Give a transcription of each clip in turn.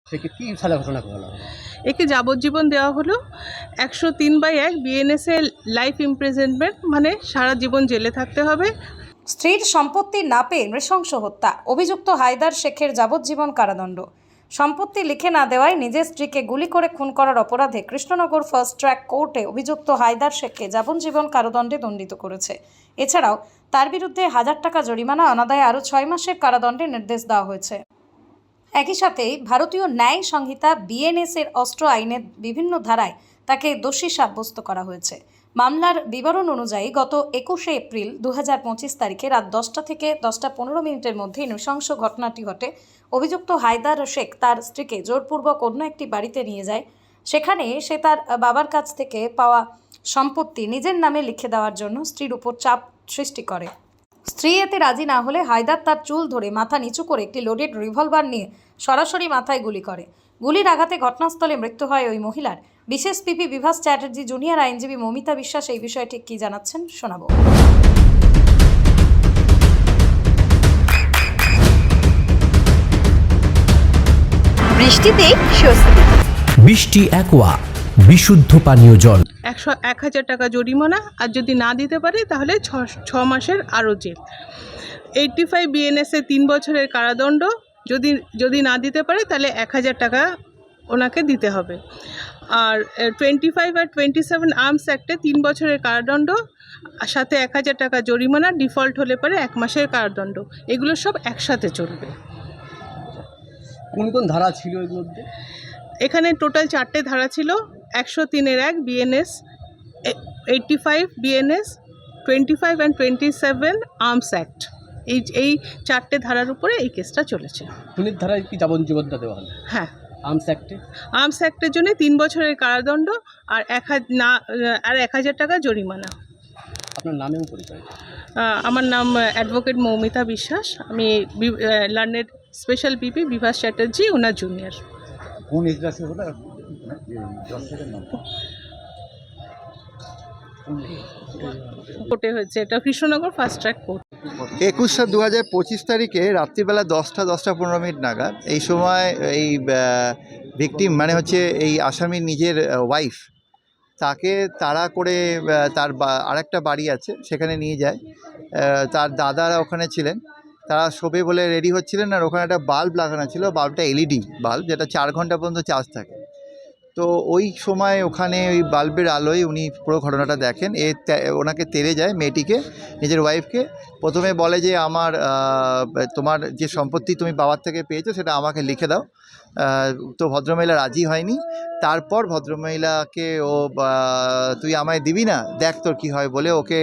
সে কি সাজা ঘোষণা করা হলো? একে যাবজ্জীবন দেওয়া হলো। 103/1 বিএনএসএ লাইফ ইমপ্রিজনমেন্ট, মানে সারা জীবন জেলে থাকতে হবে। স্ত্রীর সম্পত্তি না পেয়ে নৃশংস হত্যা, অভিযুক্ত হায়দার শেখের যাবজ্জীবন কারাদণ্ড। সম্পত্তি লিখে না দেওয়ায় নিজের স্ত্রীকে গুলি করে খুন করার অপরাধে কৃষ্ণনগর ফার্স্ট ট্র্যাক কোর্টে অভিযুক্ত হায়দার শেখকে যাবজ্জীবন কারাদণ্ডে দণ্ডিত করেছে। এছাড়াও তার বিরুদ্ধে 1000 টাকা জরিমানা, অনাদায়ে আরও 6 মাসের কারাদণ্ডের নির্দেশ দেওয়া হয়েছে। একই সাথে ভারতীয় ন্যায় সংহিতা বিএনএস-এর অস্ত্র আইনের বিভিন্ন ধারায় তাকে দোষী সাব্যস্ত করা হয়েছে। মামলার বিবরণ অনুযায়ী গত 21শে এপ্রিল 2025 তারিখে রাত 10টা থেকে 10:15 মধ্যে নৃশংস ঘটনাটি ঘটে। অভিযুক্ত হায়দার শেখ তার স্ত্রীকে জোরপূর্বক অন্য একটি বাড়িতে নিয়ে যায়। সেখানে সে তার বাবার কাছ থেকে পাওয়া সম্পত্তি নিজের নামে লিখে দেওয়ার জন্য স্ত্রীর উপর চাপ সৃষ্টি করে। স্ত্রী এতে রাজি না হলে হায়দার তার চুল ধরে মাথা নিচু করে একটি লোডেড রিভলভার নিয়ে সরাসরি মাথায় গুলি করে। গুলির আঘাতে ঘটনাস্থলে মৃত্যু হয় ওই মহিলার। বিশেষ পিপি বিভাস চ্যাটার্জি, জুনিয়র আইনজীবী মমিতা বিশ্বাস এই বিষয়ে ঠিক কী জানাচ্ছেন শোনাবো। বৃষ্টিতে স্বস্তি। বৃষ্টি অ্যাকোয়া, বিশুদ্ধ পানীয় জল। 1000 টাকা জরিমানা, আর যদি না দিতে পারে তাহলে 6 মাসের আরও জেল। 85 বিএনএসএ 3 বছরের কারাদণ্ড, যদি না দিতে পারে তাহলে 1000 টাকা ওনাকে দিতে হবে। আর 25 আর 27 আর্মস অ্যাক্টে 3 বছরের কারাদণ্ড, আর সাথে 1000 টাকা জরিমানা, ডিফল্ট হলে পরে 1 মাসের কারাদণ্ড। এগুলো সব একসাথে চলবে। কোন কোন ধারা ছিল এর মধ্যে? এখানে টোটাল 4টে ধারা ছিল। 103(1) BNS, 85 BNS, 25 and 27 arms act. এই 4টে ধারার উপরে এই কেসটা চলেছে। খুনির ধারায় কি যাবজ্জীবনটা দেওয়া হলো? হ্যাঁ, আর্মস অ্যাক্টে? আর্মস অ্যাক্টের জন্য 3 বছরের কারাদণ্ড আর 1000 টাকা জরিমানা। আপনার নামেও পরিচয়? আমার নাম অ্যাডভোকেট মৌমিতা বিশ্বাস। আমি learned special PP Bibhas Chatterjee, ওনার জুনিয়র। কোন এজলাসে হলো জজের নাম? কোর্টে হয়েছে, এটা কৃষ্ণনগর ফার্স্ট ট্র্যাক কোর্ট। 21/7/2025 তারিখে রাত্রিবেলা 10:15 নাগাদ এই সময় এই ভিকটিম মানে হচ্ছে এই আসামির নিজের ওয়াইফ, তাকে তাড়া করে তার আরেকটা বাড়ি আছে সেখানে নিয়ে যায়। তার দাদারা ওখানে ছিলেন, তারা শোবে বলে রেডি হচ্ছিলেন, আর ওখানে একটা বাল্ব লাগানো ছিল, বাল্বটা এলইডি বাল্ব, যেটা 4 ঘন্টা পর্যন্ত চার্জ থাকে। তো ওই সময় ওখানে ওই বাল্বের আলোয় উনি পুরো ঘটনাটা দেখেন। ওনাকে তেড়ে যায়, মেয়েটিকে, নিজের ওয়াইফকে। প্রথমে বলে যে তোমার যে সম্পত্তি তুমি বাবার থেকে পেয়েছো সেটা আমাকে লিখে দাও। তো ভদ্রমহিলা রাজি হয়নি। তারপর ভদ্রমহিলাকে তুই আমায় দিবি না, দেখ তোর কী হয় বলে ওকে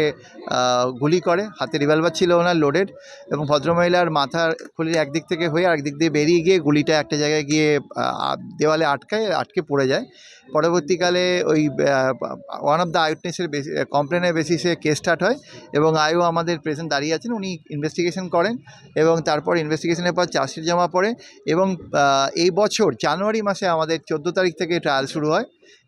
গুলি করে। হাতে রিভলভার ছিল ওনার লোডেড, এবং ভদ্রমহিলার মাথার খুলির একদিক থেকে হয়ে আরেক দিক দিয়ে বেরিয়ে গিয়ে গুলিটা একটা জায়গায় গিয়ে দেওয়ালে আটকে পড়ে যায়। পরবর্তীকালে ওই ওয়ান অফ দ্য আইউটনেসের কমপ্লেনের বেসিসে কেস স্টার্ট হয়, এবং আইও আমাদের প্রেজেন্ট দাঁড়িয়ে আছেন, উনি ইনভেস্টিগেশন করেন, এবং তারপর ইনভেস্টিগেশনের পর চার্জশিট জমা পড়ে। এবং এই বছর জানুয়ারি মাসে আমাদের 14 তারিখ থেকে ট্রায়াল শুরু হয়,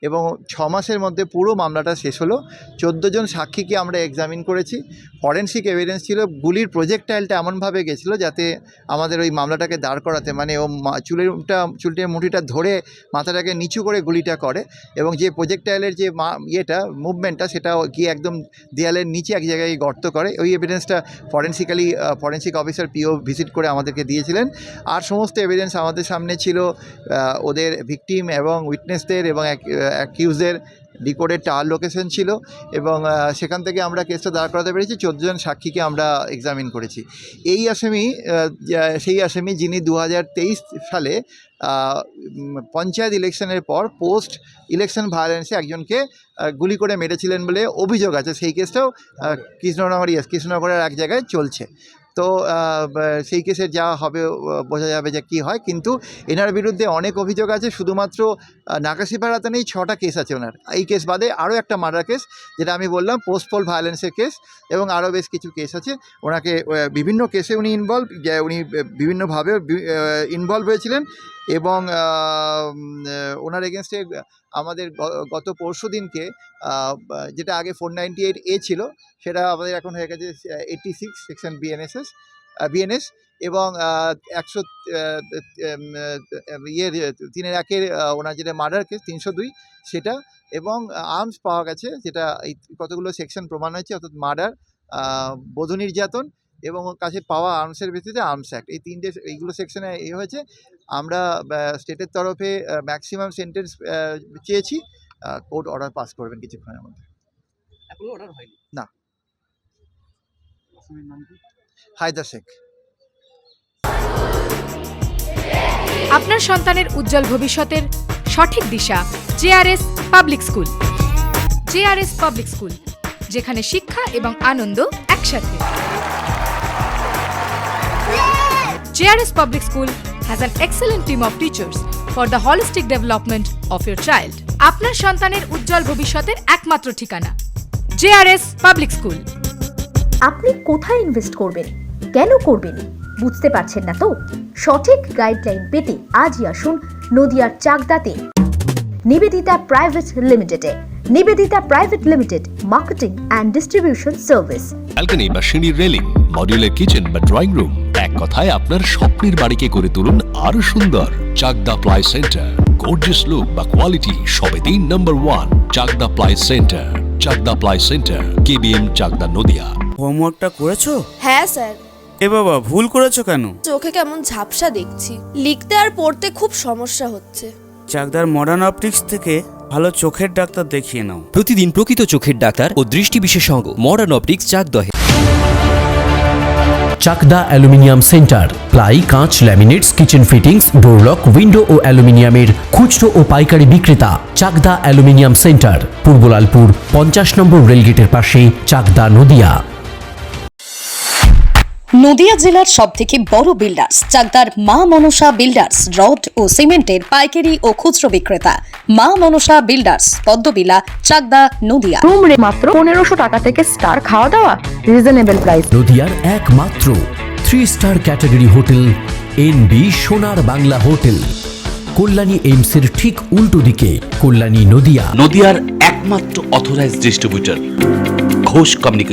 এবং 6 মাসের মধ্যে পুরো মামলাটা শেষ হলো। 14 জন সাক্ষীকে আমরা এক্সামিন করেছি। ফরেনসিক এভিডেন্স ছিল গুলির প্রজেক্টাইলটা এমনভাবে গেছিলো যাতে আমাদের ওই মামলাটাকে দাঁড় করাতে, মানে ও চুলটির মুঠিটা ধরে মাথাটাকে নিচু করে গুলিটা করে, এবং যে প্রজেক্টাইলের যে মুভমেন্টটা সেটা গিয়ে একদম দেয়ালের নিচে এক জায়গায় গর্ত করে। ওই এভিডেন্সটা ফরেনসিক অফিসার পিও ভিজিট করে আমাদেরকে দিয়েছিলেন। আর সমস্ত এভিডেন্স আমাদের সামনে ছিল, ওদের ভিকটিম এবং উইটনেসদের এবং অ্যাকিউজদের ডিকোডের টাওয়ার লোকেশন ছিল, এবং সেখান থেকে আমরা কেসটা দাঁড় করাতে পেরেছি। 14 জন সাক্ষীকে আমরা এক্সামিন করেছি। এই আসামি সেই আসামি যিনি 2023 সালে পঞ্চায়েত ইলেকশনের পর পোস্ট ইলেকশন ভায়োলেন্সে একজনকে গুলি করে মেরেছিলেন বলে অভিযোগ আছে। সেই কেসটাও কৃষ্ণনগরের এক জায়গায় চলছে। তো সেই কেসে যা হবে বোঝা যাবে যে কী হয়, কিন্তু এনার বিরুদ্ধে অনেক অভিযোগ আছে। শুধুমাত্র নাকাশিপাড়াতে নেই, 6টা কেস আছে ওনার। এই কেস বাদে আরও একটা মার্ডার কেস, যেটা আমি বললাম পোল ভায়োলেন্সের কেস, এবং আরও বেশ কিছু কেস আছে। ওনাকে বিভিন্ন কেসে উনি উনি বিভিন্নভাবে ইনভলভ হয়েছিলেন, এবং ওনার এগেনস্টে আমাদের গত পরশু দিনকে যেটা আগে 498A ছিল, সেটা আমাদের এখন হয়ে গেছে 86 সেকশন বিএনএসএস, বিএনএস এবং 100 3-1 ওনার যেটা মার্ডার কেস 302 সেটা, এবং আর্মস পাওয়া গেছে, যেটা এই কতগুলো সেকশন প্রমাণ হয়েছে, অর্থাৎ মার্ডার, বধূ নির্যাতন এবং ওর কাছে পাওয়া আর্মসের ভিত্তিতে আর্মস অ্যাক্ট, এই তিনটে এইগুলো সেকশনে হয়েছে। আমরা স্টেটের তরফে ম্যাক্সিমাম সেন্টেন্স চেয়েছি, কোর্ট অর্ডার পাস করবেন কিছুক্ষণের মধ্যে। এখনো অর্ডার হয়নি? না। আসামির নাম কি? হায়দার শেখ। আপনার সন্তানের উজ্জ্বল ভবিষ্যতের সঠিক দিশা JRS public school. JRS public school, যেখানে শিক্ষা এবং আনন্দ একসাথে। JRS public school has an excellent team of teachers for the holistic development of your child. আপনার সন্তানের উজ্জ্বল ভবিষ্যতের একমাত্র ঠিকানা জেআরএস পাবলিক স্কুল। আপনি কোথায় ইনভেস্ট করবেন, কেন করবেন, বুঝতে পারছেন না তো? সঠিক গাইডলাইন পেতে আজই আসুন নদিয়ার চাকদাতে নিবেদিতা প্রাইভেট লিমিটেডে। Nivedita private limited, marketing and distribution service. Balcony বা সিঁড়ির রেলিং, মডিউলার কিচেন বা ড্রয়িং রুম, এক কথায় আপনার স্বপ্নের বাড়িকে করে তুলুন আরো সুন্দর। Chakdah ply centre, gorgeous look বা কোয়ালিটি সবেতেই number 1। Chakdah ply centre, Chakdah ply centre, KBM, Chakdah, Nadia. হোমওয়ার্কটা করেছো? হ্যাঁ স্যার। এ বাবা, ভুল করেছো কেন? চোখে কেমন ঝাপসা দেখছি, লিখতে আর পড়তে খুব সমস্যা হচ্ছে। চাকদার মডার্ন অপটিক্স থেকে ভালো চোখের ডাক্তার দেখিয়ে নাও। প্রতিদিন প্রকৃত চোখের ডাক্তার ও দৃষ্টি বিশেষজ্ঞ মডার্ন অপটিক্স চাকদহে। চাকদা অ্যালুমিনিয়াম সেন্টার, প্লাই, কাঁচ, laminates, kitchen fittings, door lock, window ও অ্যালুমিনিয়ামের খুচরো ও পাইকারি বিক্রেতা। Chakdaha aluminium centre, Purbalalpur 50 number রেলগেটের পাশে, চাকদা, নদিয়া। নদিয়া জেলার সবথেকে বড় বিল্ডার্স চাকদার মা মনসা বিল্ডার্স, রড ও সিমেন্টের পাইকারি ও খুচরো বিক্রেতা। Maa Manasa builders, Padmabila, Chakdah, Nadia. Room rate মাত্র 1500 টাকা থেকে স্টার, খাওয়া দাওয়া রিজনেবল প্রাইস। নদিয়ার একমাত্র 3 স্টার ক্যাটাগরি হোটেল এনবি সোনার বাংলা হোটেল, কল্যাণী এইমসের ঠিক উল্টো দিকে, কল্যাণী, নদিয়া। নদিয়ার একমাত্র অথরাইজড ডিস্ট্রিবিউটর ঘোষ কমিউনিকেশন।